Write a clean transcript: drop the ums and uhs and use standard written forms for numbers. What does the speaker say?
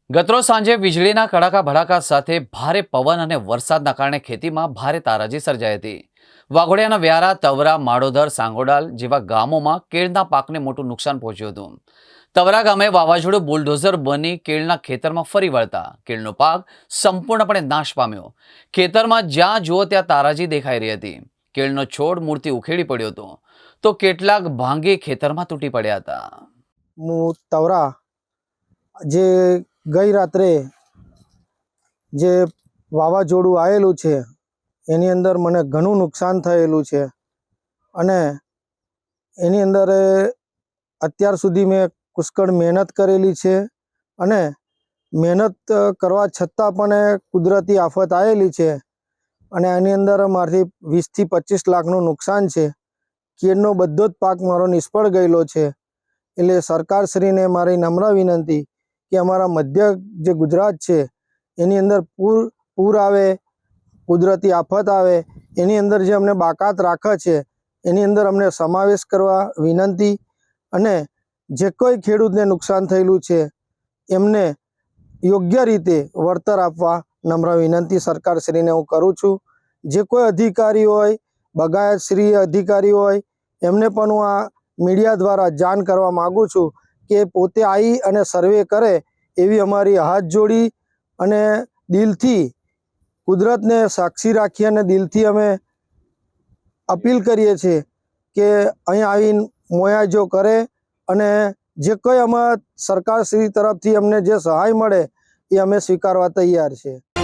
ગતરોજ સાંજે વીજળીના કડાકા ભડાકા સાથે ભારે પવન અને વરસાદના કારણે ખેતીમાં ભારે તારાજી સર્જાઈ હતી. વાઘોડિયાના વ્યારા, તવરા, માળોદર, સાંગોડાલ જેવા ગામોમાં કેળના પાકને મોટું નુકસાન પહોંચ્યું હતું. તવરા ગામે વાવાઝોડું બુલડોઝર બની કેળના ખેતરમાં ફરી વળતા કેળનો પાક સંપૂર્ણપણે નાશ પામ્યો. ખેતરમાં જ્યાં જુઓ ત્યાં તારાજી દેખાઈ રહી હતી. કેળનો છોડ મૂળથી ઉખેડી પડ્યો હતો, તો કેટલાક ભાંગે ખેતરમાં તૂટી પડ્યા હતા. હું તવરા જે ગઈ રાત્રે જે વાવાઝોડું આવેલું છે એની અંદર મને ઘણું નુકસાન થયેલું છે અને એની અંદર અત્યાર સુધી મેં પુષ્કળ મહેનત કરેલી છે અને મહેનત કરવા છતાં પણ કુદરતી આફત આવેલી છે અને આની અંદર મારાથી 20 થી 25 લાખનું નુકસાન છે. કેળનો બધો જ પાક મારો નિષ્ફળ ગયેલો છે. એટલે સરકારશ્રીને મારી નમ્ર વિનંતી કે અમારા મધ્ય જે ગુજરાત છે એની અંદર પૂર આવે, કુદરતી આફત આવે, એની અંદર જે અમને બાકાત રાખે છે એની અંદર અમને સમાવેશ કરવા વિનંતી અને જે કોઈ ખેડૂતને નુકસાન થયેલું છે એમને યોગ્ય રીતે વળતર આપવા નમ્ર વિનંતી સરકારશ્રીને હું કરું છું. જે કોઈ અધિકારી હોય, બગાયતશ્રી અધિકારી હોય, એમને પણ હું આ મીડિયા દ્વારા જાણ કરવા માગું છું કે પોતે આવી અને સર્વે કરે એવી અમારી હાથ જોડી અને દિલથી કુદરતને સાક્ષી રાખી અને દિલથી અમે અપીલ કરીએ છીએ કે અહીં આવીને મુઆવજો કરે અને જે કોઈ અમારા સરકારશ્રી તરફથી અમને જે સહાય મળે એ અમે સ્વીકારવા તૈયાર છીએ.